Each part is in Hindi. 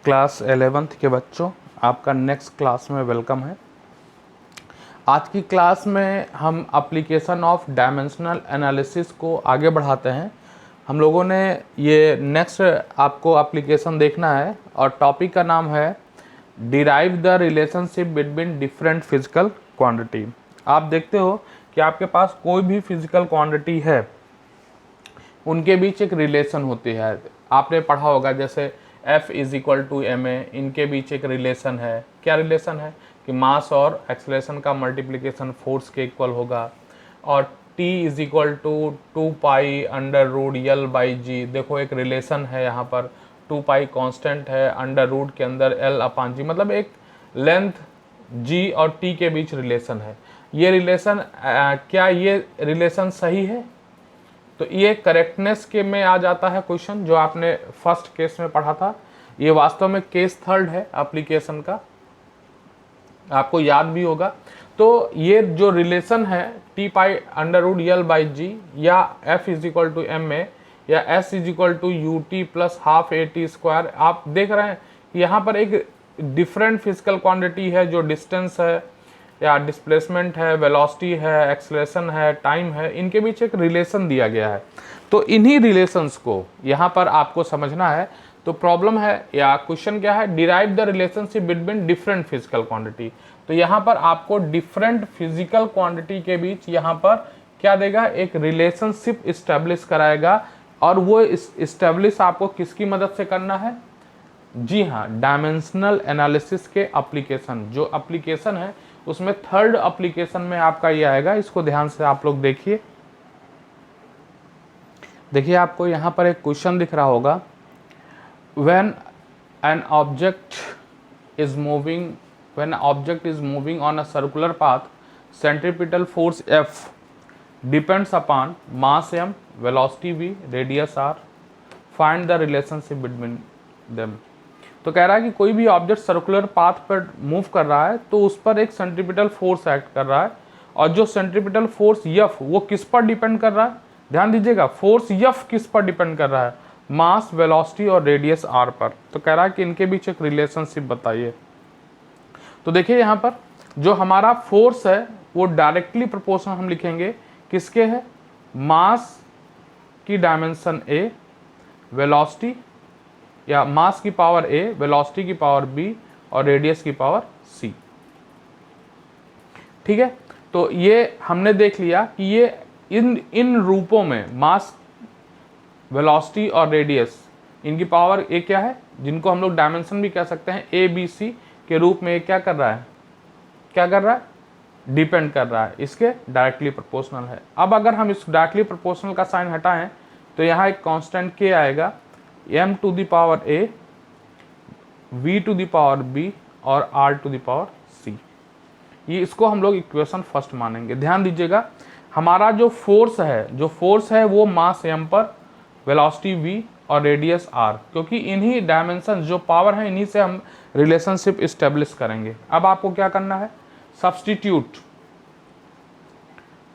क्लास 11th के बच्चों, आपका नेक्स्ट क्लास में वेलकम है। आज की क्लास में हम एप्लीकेशन ऑफ डायमेंशनल एनालिसिस को आगे बढ़ाते हैं। हम लोगों ने ये नेक्स्ट आपको एप्लीकेशन देखना है और टॉपिक का नाम है derive the relationship between different physical quantity. आप देखते हो कि आपके पास कोई भी फिजिकल क्वांटिटी है, उनके बीच एक रिलेशन होती है। आपने पढ़ा होगा जैसे F is equal to m a, इनके बीच एक रिलेशन है। क्या रिलेशन है कि मास और एक्सेलरेशन का मल्टीप्लिकेशन फोर्स के इक्वल होगा। और T is equal to 2 pi under root l by g. देखो एक रिलेशन है यहाँ पर, 2 पाई कॉन्स्टेंट है, अंडर रूट के अंदर L अपान जी, मतलब एक लेंथ G और T के बीच रिलेशन है। ये रिलेशन क्या ये रिलेशन सही है? तो ये करेक्टनेस के में आ जाता है क्वेश्चन, जो आपने फर्स्ट केस में पढ़ा था। ये वास्तव में केस थर्ड है एप्लीकेशन का, आपको याद भी होगा। तो ये जो रिलेशन है T pi under root l by g, या f is equal to m a, या s is equal to u t plus half a t square, आप देख रहे हैं यहाँ पर एक डिफरेंट फिजिकल क्वांटिटी है जो डिस्टेंस है या डिस्प्लेसमेंट है, वेलोसिटी है, एक्सेलरेशन है, टाइम है, इनके बीच एक रिलेशन दिया गया है। तो इन्हीं रिलेशंस को यहाँ पर आपको समझना है। तो प्रॉब्लम है या क्वेश्चन क्या है, derive the relationship between different physical quantity. तो यहाँ पर आपको डिफरेंट फिजिकल क्वांटिटी के बीच यहाँ पर क्या देगा, एक रिलेशनशिप इस्टेब्लिश कराएगा। और वो इस्टेब्लिश आपको किसकी मदद से करना है? जी हाँ, डायमेंशनल एनालिसिस के एप्लीकेशन, जो एप्लीकेशन है उसमें थर्ड एप्लीकेशन में आपका ये आएगा। इसको ध्यान से आप लोग देखिए। देखिए आपको यहाँ पर एक क्वेश्चन दिख रहा होगा, when an object is moving on a circular path, centripetal force F depends upon mass m, velocity v, radius r, find the relationship between them. तो कह रहा है कि कोई भी ऑब्जेक्ट सर्कुलर पाथ पर मूव कर रहा है तो उस पर एक सेंट्रीपिटल फोर्स एक्ट कर रहा है, और जो सेंट्रीपिटल फोर्स F वो किस पर डिपेंड कर रहा है? ध्यान दीजिएगा, फोर्स F किस पर डिपेंड कर रहा है? मास, वेलोसिटी और रेडियस r पर। तो कह रहा है कि इनके बीच एक रिलेशनशिप बताइए। तो देखिए यहाँ पर जो हमारा फोर्स है वो डायरेक्टली प्रोपोर्शनल हम लिखेंगे किसके है? मास की डायमेंशन A, वेलोसिटी या मास की पावर A, वेलोसिटी की पावर B और रेडियस की पावर C। ठीक है, तो ये हमने देख लिया कि ये इन रूपों में मास, वेलोसिटी और रेडियस, इनकी पावर A क्या है, जिनको हम लोग डायमेंशन भी कह सकते हैं, ABC के रूप में क्या कर रहा है? क्या कर रहा है? डिपेंड कर रहा है, इसके डायरेक्टली प्रोपोर्शनल है। अब अगर हम इस डायरेक्टली प्रोपोर्शनल का साइन हटाएं तो यहाँ एक कांस्टेंट K आएगा, m to the power A, v to the power B और r to the power C। ये इसको हम लोग इक्वेशन फर्स्ट मानेंगे। ध्यान दीजिएगा, हमारा जो फोर्स है वो मास m पर, वेलोसिटी v और रेडियस r, क्योंकि इन्हीं डायमेंशन जो पावर है इन्हीं से हम रिलेशनशिप इस्टेब्लिश करेंगे। अब आपको क्या करना है?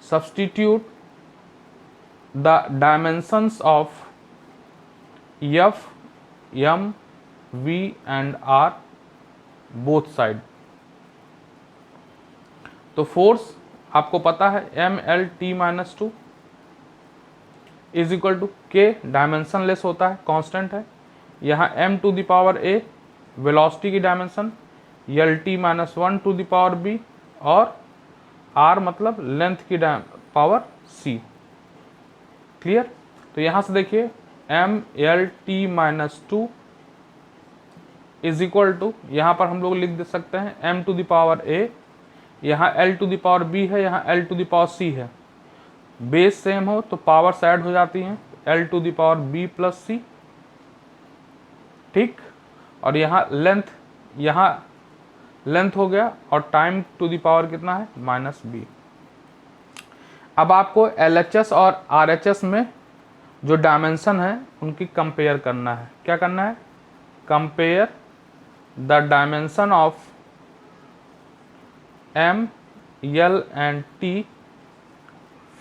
Substitute the dimensions of F, M, V and R both side. तो फोर्स आपको पता है MLT-2 is equal to K, dimensionless होता है, कांस्टेंट है। यहाँ M to the power A velocity की dimension, LT-1 to the power B और R मतलब लेंथ की पावर C। क्लियर? तो यहाँ से देखिए MLT-2 इज इक्वल टू, यहाँ पर हम लोग लिख दे सकते हैं M to the power A, यहाँ L to the power B है, यहाँ L to the power C है। बेस सेम हो तो पावर्स ऐड हो जाती हैं, L to the power B plus C। ठीक, और यहाँ लेंथ हो गया, और टाइम टू द पावर कितना है? -B। अब आपको LHS और RHS में जो डायमेंशन है उनकी कंपेयर करना है। क्या करना है? Compare the dimension of M, L and T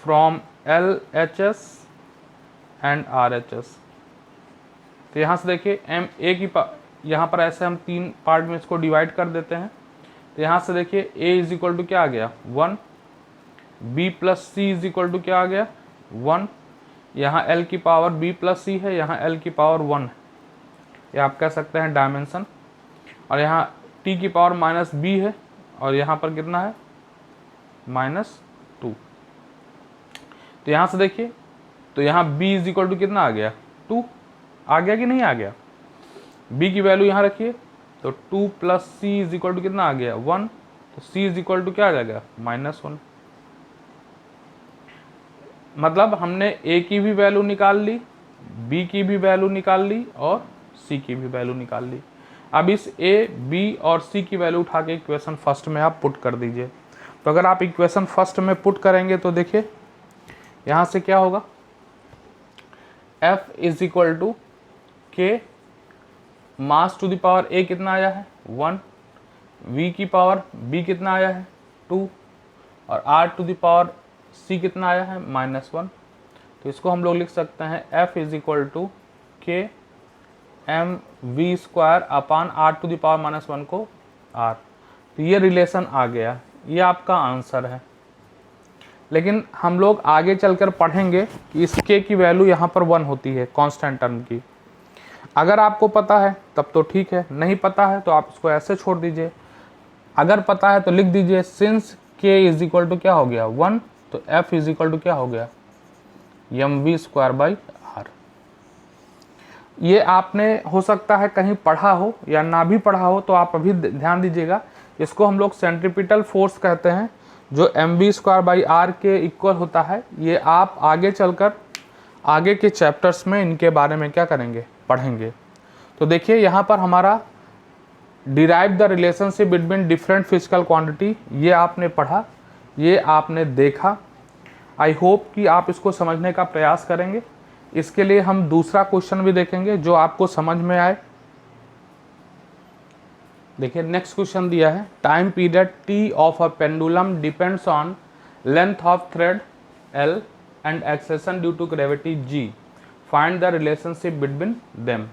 from LHS and RHS। तो यहाँ से देखिए यहाँ पर ऐसे हम 3 पार्ट में इसको डिवाइड कर देते हैं। तो यहाँ से देखिए a इज इक्वल टू क्या आ गया 1, b plus c is equal to क्या आ गया 1, यहाँ l की पावर b प्लस सी है, यहाँ l की पावर 1 है, ये आप कह सकते हैं डायमेंशन। और यहाँ t की पावर माइनस b है और यहाँ पर कितना है -2। तो यहाँ से देखिए, तो यहाँ b इज इक्वल टू कितना आ गया 2, आ गया कि नहीं आ गया। b की वैल्यू यहाँ रखिए, तो 2 plus c is equal to कितना आ गया 1, तो c इज इक्वल टू क्या आ जाएगा -1। मतलब हमने a की भी वैल्यू निकाल ली, b की भी वैल्यू निकाल ली और c की भी वैल्यू निकाल ली। अब इस a, b और c की वैल्यू उठा के इक्वेशन फर्स्ट में आप पुट कर दीजिए। तो अगर आप इक्वेशन फर्स्ट में पुट करेंगे तो देखिए यहाँ से क्या होगा, f is equal to k mass to the power a कितना आया है 1, v की पावर b कितना आया है 2 और r to the power c कितना आया है -1। तो इसको हम लोग लिख सकते हैं f is equal to k m v square upon r to the power -1 को r। तो ये रिलेशन आ गया, ये आपका आंसर है। लेकिन हम लोग आगे चलकर पढ़ेंगे कि इस k की वैल्यू यहाँ पर 1 होती है कांस्टेंट टर्म की। अगर आपको पता है तब तो ठीक है, नहीं पता है तो आप इसको ऐसे छोड़ दीजिए। अगर पता है तो लिख दीजिए since k is equal to क्या हो गया 1, तो f इज इक्वल टू क्या हो गया mv स्क्वायर बाई r। ये आपने हो सकता है कहीं पढ़ा हो या ना भी पढ़ा हो, तो आप अभी ध्यान दीजिएगा। इसको हम लोग सेंट्रीपिटल फोर्स कहते हैं, जो mv स्क्वायर बाई r के इक्वल होता है। ये आप आगे चलकर आगे के चैप्टर्स में इनके बारे में क्या करेंगे, पढ़ेंगे। तो देखिए यहाँ पर हमारा derive the relationship between different physical quantity, ये आपने पढ़ा, ये आपने देखा। आई होप कि आप इसको समझने का प्रयास करेंगे। इसके लिए हम दूसरा क्वेश्चन भी देखेंगे जो आपको समझ में आए। देखिए नेक्स्ट क्वेश्चन दिया है, time period t of a pendulum depends on length of thread l and acceleration due to gravity g, find the relationship between them.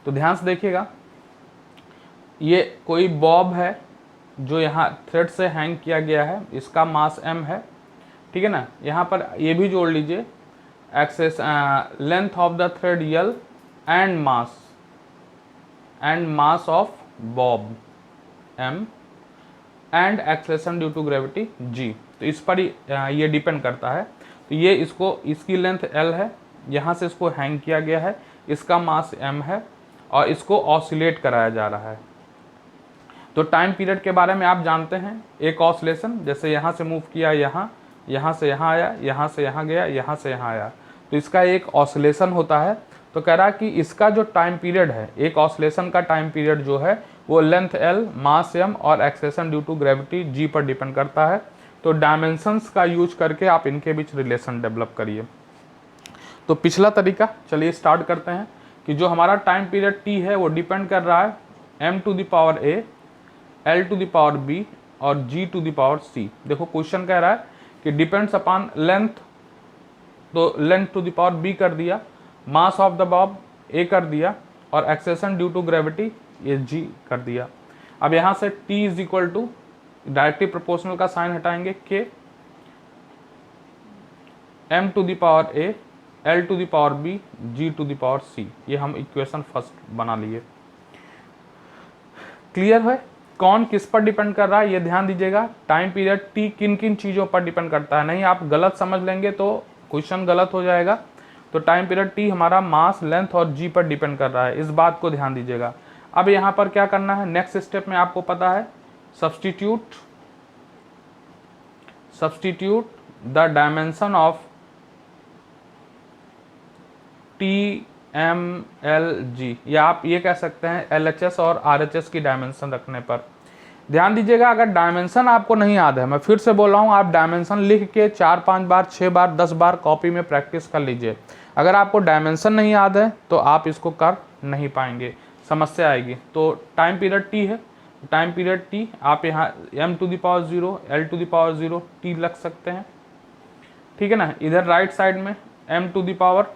तो ध्यान से देखिएगा, ये कोई बॉब है जो यहाँ थ्रेड से हैंग किया गया है, इसका मास m है, ठीक है ना। यहाँ पर ये भी जोड़ लीजिए, access length of the thread l and mass of bob m and acceleration due to gravity g। तो इस पर ये डिपेंड करता है। तो ये इसकी लेंथ l है, यहाँ से इसको हैंग किया गया है, इसका मास m है और इसको ऑसिलेट कराया जा रहा है। तो टाइम पीरियड के बारे में आप जानते हैं, एक ऑसिलेशन जैसे यहाँ से मूव किया, यहाँ से यहाँ आया, यहाँ से यहाँ गया, यहाँ से यहाँ आया, तो इसका एक ऑसिलेशन होता है। तो कह रहा कि इसका जो टाइम पीरियड है, एक ऑसिलेशन का टाइम पीरियड जो है वो लेंथ l, मास m और acceleration due to gravity g पर डिपेंड करता है। तो डायमेंशंस का यूज करके आप इनके बीच रिलेशन डेवलप करिए। तो पिछला तरीका चलिए स्टार्ट करते हैं कि जो हमारा टाइम पीरियड t है वो डिपेंड कर रहा है m to the power a, l to the power b और g to the power c। देखो क्वेश्चन कह रहा है कि डिपेंड्स अपॉन लेंथ, तो length to the power b कर दिया, mass of the bob a कर दिया और एक्सेलेरेशन ड्यू टू ग्रेविटी ये g कर दिया। अब यहाँ से t is equal to directly proportional का साइन हटाएंगे, k m to the power a, l to the power b, g to the power c। ये हम इक्वेशन फर्स्ट बना लिए। क्लियर है कौन किस पर डिपेंड कर रहा है, ये ध्यान दीजिएगा। टाइम पीरियड t किन किन चीज़ों पर डिपेंड करता है, नहीं आप गलत समझ लेंगे तो क्वेश्चन गलत हो जाएगा। तो टाइम पीरियड t हमारा मास, लेंथ और g पर डिपेंड कर रहा है, इस बात को ध्यान दीजिएगा। अब यहाँ पर क्या करना है, नेक्स्ट स्टेप में आपको पता है, substitute the dimension of t m l g, या आप ये कह सकते हैं LHS और RHS की डायमेंशन रखने पर। ध्यान दीजिएगा, अगर डायमेंशन आपको नहीं याद है, मैं फिर से बोल रहा हूँ, आप डायमेंशन लिख के 4-5 बार, 6 बार, 10 बार कॉपी में प्रैक्टिस कर लीजिए। अगर आपको डायमेंशन नहीं याद है तो आप इसको कर नहीं पाएंगे, समस्या आएगी। तो टाइम पीरियड t है, टाइम पीरियड t आप यहाँ m to the power 0, l to the power 0 t लग सकते हैं, ठीक है ना। इधर राइट साइड में m to the power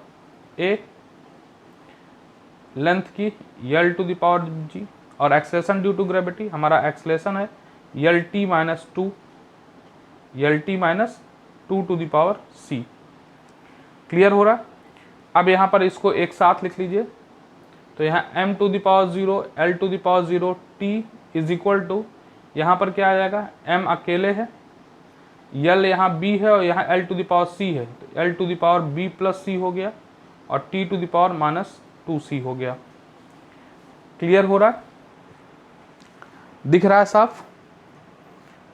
a, length की l to the power g, और एक्सेलेरेशन ड्यू टू ग्रेविटी हमारा एक्सेलेरेशन है l t minus two to the power c. Clear हो रहा है? अब यहाँ पर इसको एक साथ लिख लीजिए, तो यहाँ m to the power 0 l to the power 0 t is equal to, यहाँ पर क्या आ जाएगा, m अकेले है, l यहाँ b है और यहाँ l to the power c है, तो l to the power b plus c हो गया और t to the power minus 2c हो गया। क्लियर हो रहा है? दिख रहा है साफ?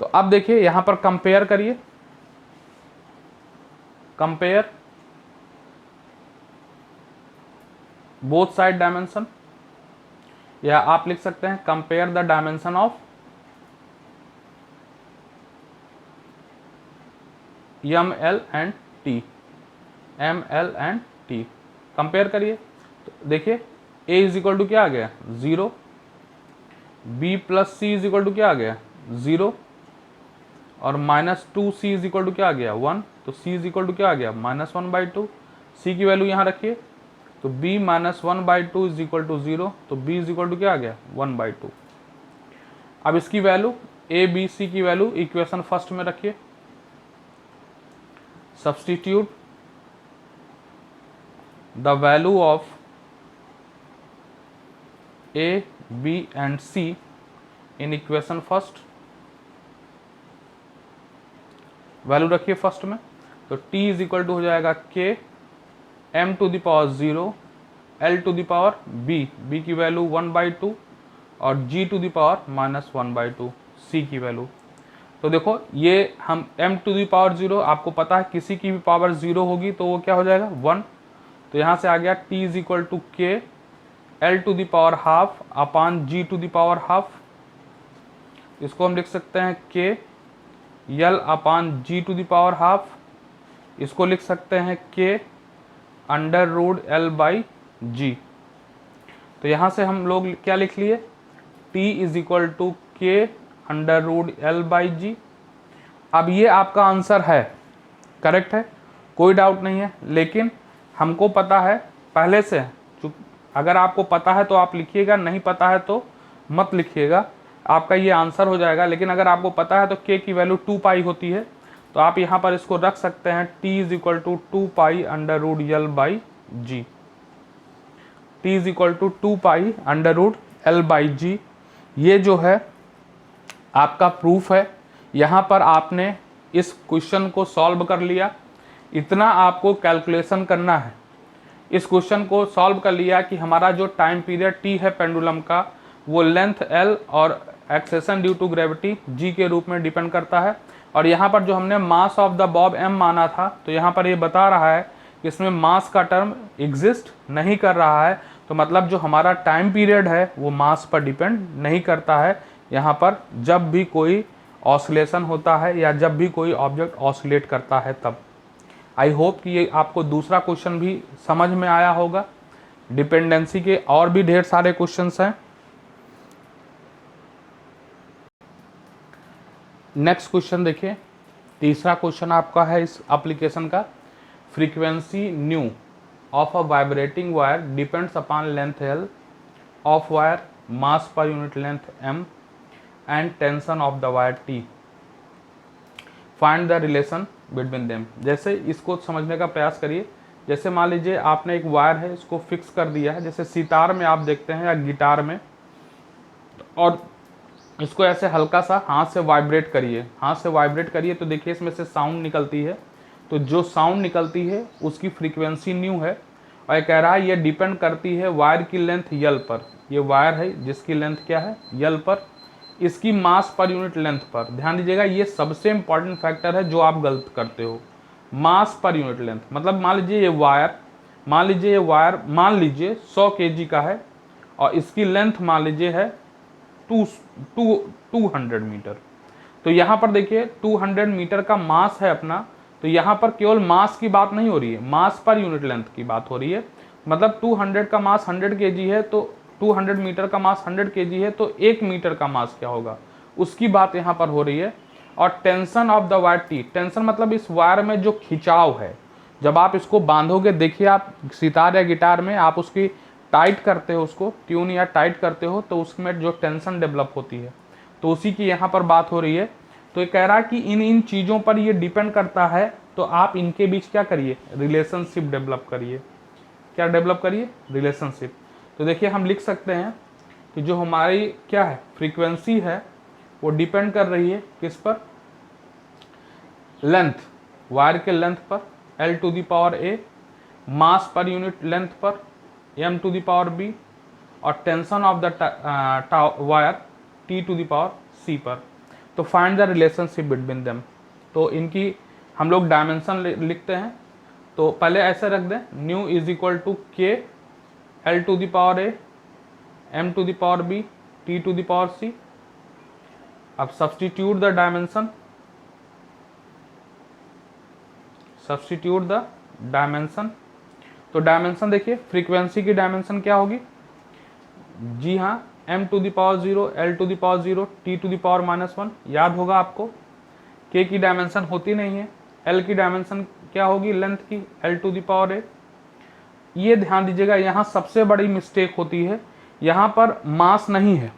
तो अब देखिए यहाँ पर कंपेयर करिए, कंपेयर बोथ साइड डायमेंशन, या आप लिख सकते हैं compare the dimension of m l and t, m l and t compare करिए। तो देखिए a इज इक्वल टू क्या आ गया 0, b plus c is equal to क्या आ गया 0, और minus 2c is equal to क्या आ गया 1, तो c इज इक्वल टू क्या आ गया -1/2। c की वैल्यू यहाँ रखिए, तो b minus 1/2 is equal to 0, तो b इज इक्वल टू क्या आ गया 1/2। अब इसकी वैल्यू a b c की वैल्यू इक्वेशन फर्स्ट में रखिए, substitute the value of a b and c in equation first, value रखिए फर्स्ट में, तो t इज इक्वल टू हो जाएगा k m to the power 0 l to the power b की वैल्यू 1/2 और g to the power -1/2 c की वैल्यू। तो देखो ये हम m टू द पावर 0, आपको पता है किसी की भी पावर 0 होगी तो वो क्या हो जाएगा 1, तो यहाँ से आ गया t is equal to k l to the power half upon g to the power half, इसको हम लिख सकते हैं k l upon g to the power half, इसको लिख सकते हैं k under root l by g. तो यहाँ से हम लोग क्या लिख लिए, t is equal to k under root l by g. अब ये आपका आंसर है, करेक्ट है, कोई डाउट नहीं है, लेकिन हमको पता है पहले से, अगर आपको पता है तो आप लिखिएगा, नहीं पता है तो मत लिखिएगा, आपका ये आंसर हो जाएगा। लेकिन अगर आपको पता है तो k की वैल्यू 2 पाई होती है, तो आप यहाँ पर इसको रख सकते हैं t is equal to 2 pi under root l by g, t is equal to 2 pi under root l by g. ये जो है आपका प्रूफ है। यहाँ पर आपने इस क्वेश्चन को सॉल्व कर लिया, इतना आपको कैलकुलेशन करना है। इस क्वेश्चन को सॉल्व कर लिया कि हमारा जो टाइम पीरियड t है पेंडुलम का, वो लेंथ l और acceleration due to gravity g के रूप में डिपेंड करता है। और यहाँ पर जो हमने मास ऑफ द बॉब m माना था, तो यहाँ पर ये बता रहा है कि इसमें मास का टर्म एग्जिस्ट नहीं कर रहा है, तो मतलब जो हमारा टाइम पीरियड है वो मास पर डिपेंड नहीं करता है। यहाँ पर जब भी कोई ऑसिलेशन होता है या जब भी कोई ऑब्जेक्ट ऑसिलेट करता है तब। आई होप कि ये आपको दूसरा क्वेश्चन भी समझ में आया होगा। डिपेंडेंसी के और भी ढेर सारे क्वेश्चंस हैं। नेक्स्ट क्वेश्चन देखिए, तीसरा क्वेश्चन आपका है इस एप्लीकेशन का, frequency new of a vibrating wire depends upon length l of wire, मास पर unit length m and tension of the wire t, find the relation between them. जैसे इसको समझने का प्रयास करिए, जैसे मान लीजिए आपने एक वायर है, इसको फिक्स कर दिया है, जैसे सितार में आप देखते हैं या गिटार में, और इसको ऐसे हल्का सा हाथ से वाइब्रेट करिए, हाथ से वाइब्रेट करिए तो देखिए इसमें से साउंड निकलती है, तो जो साउंड निकलती है उसकी फ्रीक्वेंसी न्यू है। और ये कह रहा है ये डिपेंड करती है वायर की लेंथ यल पर। ये वायर है जिसकी लेंथ क्या है यल पर, इसकी मास पर यूनिट लेंथ पर। ध्यान दीजिएगा, ये सबसे इंपॉर्टेंट फैक्टर है जो आप गलत करते हो, मास पर यूनिट लेंथ। मतलब मान लीजिए ये वायर, मान लीजिए 100 kg का है और इसकी लेंथ मान लीजिए है 200 मीटर। तो यहाँ पर देखिए 200 मीटर का मास है अपना, तो यहाँ पर केवल मास की बात नहीं हो रही है, मास पर यूनिट लेंथ की बात हो रही है। मतलब 200 का मास 100 kg है, तो 200 मीटर का मास 100 kg है, तो 1 मीटर का मास क्या होगा उसकी बात यहाँ पर हो रही है। और tension of the wire T, tension मतलब इस वायर में जो खिंचाव है, जब आप इसको बांधोगे, देखिए आप सितार या गिटार में आप उसकी टाइट करते हो उसको, ट्यून या टाइट करते हो, तो उसमें जो टेंशन डेवलप होती है, तो उसी की यहाँ पर बात हो रही है। तो ये कह रहा है कि इन इन चीज़ों पर ये डिपेंड करता है, तो आप इनके बीच क्या करिए, रिलेशनशिप डेवलप करिए। क्या डेवलप करिए, रिलेशनशिप। तो देखिए हम लिख सकते हैं कि जो हमारी क्या है, फ्रीक्वेंसी है, वो डिपेंड कर रही है किस पर, लेंथ, वायर के लेंथ पर, L to the power A, mass पर यूनिट लेंथ पर, M to the power B, और tension of the wire T to the power C पर। तो find the relationship between them. तो इनकी हम लोग डायमेंशन लिखते हैं। तो पहले ऐसे रख दें, nu is equal to k L to the power A, M to the power B, T to the power C। अब substitute the dimension, substitute the dimension. तो डायमेंशन देखिए, फ्रीक्वेंसी की डायमेंशन क्या होगी, जी हाँ, m to the power 0, L to the power 0, T to the power -1। याद होगा आपको, k की डायमेंशन होती नहीं है, L की डायमेंशन क्या होगी, लेंथ की, L to the power A। ये ध्यान दीजिएगा, यहाँ सबसे बड़ी मिस्टेक होती है, यहाँ पर मास नहीं है,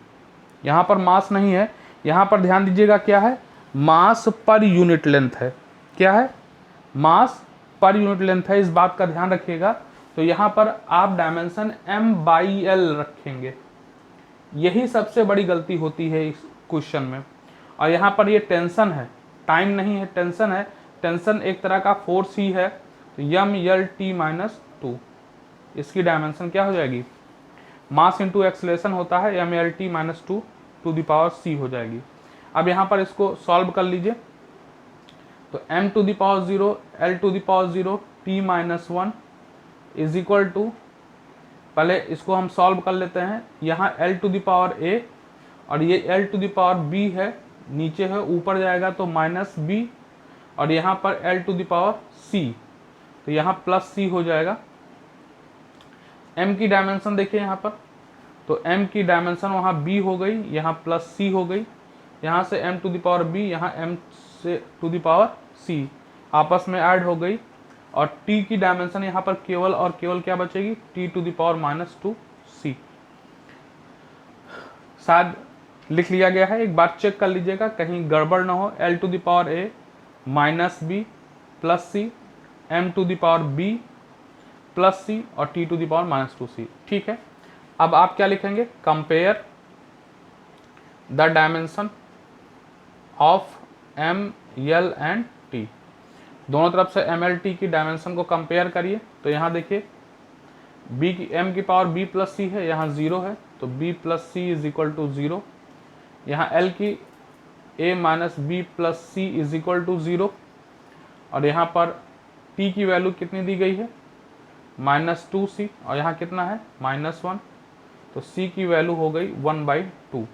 यहाँ पर मास नहीं है, यहाँ पर ध्यान दीजिएगा क्या है, मास पर यूनिट लेंथ है। क्या है, मास पर यूनिट लेंथ है, इस बात का ध्यान रखिएगा। तो यहाँ पर आप डायमेंशन m/l रखेंगे, यही सबसे बड़ी गलती होती है इस क्वेश्चन में। और यहाँ पर ये टेंशन है, टाइम नहीं है, टेंशन है। टेंशन एक तरह का फोर्स ही है, तो m/L/t-2, इसकी डायमेंशन क्या हो जाएगी, मास इंटू एक्सलेशन होता है, m/L/t-2 to the power c हो जाएगी। अब यहाँ पर इसको सॉल्व कर लीजिए। तो m to the power 0, L to the power 0, t-1 is equal to, पहले इसको हम सॉल्व कर लेते हैं। यहाँ L to the power A और ये L to the power B है, नीचे है, ऊपर जाएगा तो -b, और यहाँ पर L to the power C, तो यहाँ +c हो जाएगा। m की डायमेंशन देखिए यहाँ पर, तो m की डायमेंशन वहाँ b हो गई, यहाँ +c हो गई, यहाँ से m to the power b, यहाँ m से टू दी पावर c आपस में ऐड हो गई, और t की डायमेंशन यहाँ पर केवल और केवल क्या बचेगी, t to the power -2c। शायद लिख लिया गया है, एक बार चेक कर लीजिएगा कहीं गड़बड़ ना हो। L to the power a -b +c, m to the power b +c, और t to the power -2c। ठीक है, अब आप क्या लिखेंगे, compare the dimension of m, l and t। दोनों तरफ से m, l, t की डायमेंशन को कंपेयर करिए। तो यहाँ देखिए, b की m की पावर b + c है, यहाँ 0 है, तो b + c is equal to 0। यहाँ l की a - b + c is equal to 0, और यहाँ पर t की वैल्यू कितनी दी गई है, -2c, और यहाँ कितना है, -1, तो c की वैल्यू हो गई 1/2।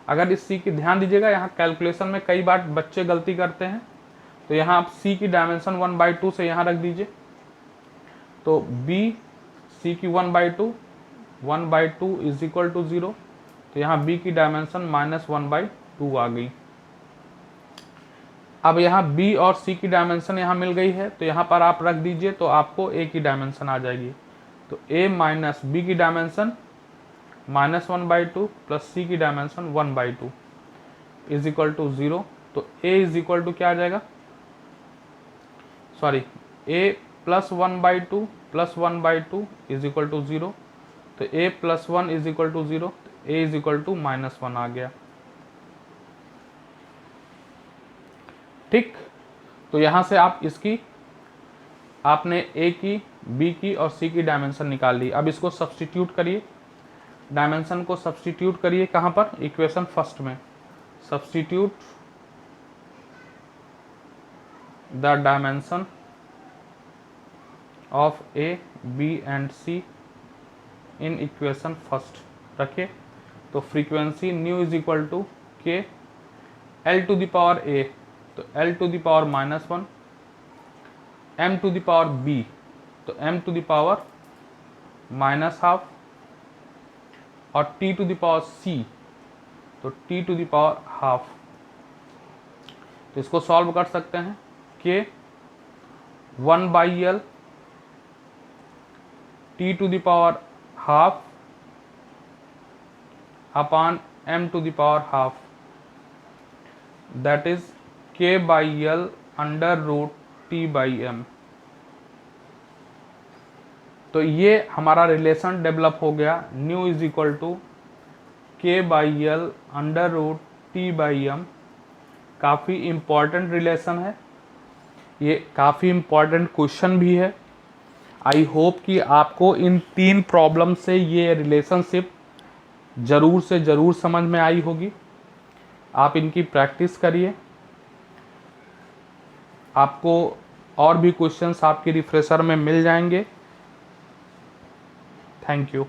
अगर इस c की ध्यान दीजिएगा, यहाँ कैलकुलेशन में कई बार बच्चे गलती करते हैं, तो यहाँ आप c की डायमेंशन 1/2 से यहाँ रख दीजिए, तो b c की 1/2 इज इक्वल टू 0, तो यहाँ b की डायमेंशन -1/2 आ गई। अब यहाँ b और c की डायमेंशन यहाँ मिल गई है, तो यहाँ पर आप रख दीजिए, तो आपको a की डायमेंशन आ जाएगी। तो a माइनस b की डायमेंशन -1/2 प्लस c की डायमेंशन 1/2 इज इक्वल टू 0। तो a इज इक्वल टू क्या आ जाएगा, sorry, a + 1/2 + 1/2 is equal to 0, तो a + 1 is equal to 0, a is equal to -1 आ गया। ठीक, तो यहाँ से आप इसकी, आपने a की, b की और c की डायमेंशन निकाल ली। अब इसको सब्सटीट्यूट करिए, डायमेंशन को सब्सटीट्यूट करिए कहाँ पर, इक्वेशन फर्स्ट में। Substitute the dimension of a, b and c in equation first रखिए। तो frequency nu is equal to k, L to the power a, तो L to the power -1, m to the power b, तो m टू द पावर -12, और t to the power c, तो t टू द पावर ½ तो इसको सॉल्व कर सकते हैं। k 1/l, t to the power half upon m to the power half, that is k by L under root t by m। तो ये हमारा रिलेशन डेवलप हो गया, nu is equal to k by L under root t by m। काफ़ी इम्पॉर्टेंट रिलेशन है, ये काफ़ी इम्पॉर्टेंट क्वेश्चन भी है। आई होप कि आपको इन 3 प्रॉब्लम से ये रिलेशनशिप ज़रूर से ज़रूर समझ में आई होगी। आप इनकी प्रैक्टिस करिए, आपको और भी क्वेश्चंस आपके रिफ्रेशर में मिल जाएंगे। Thank you.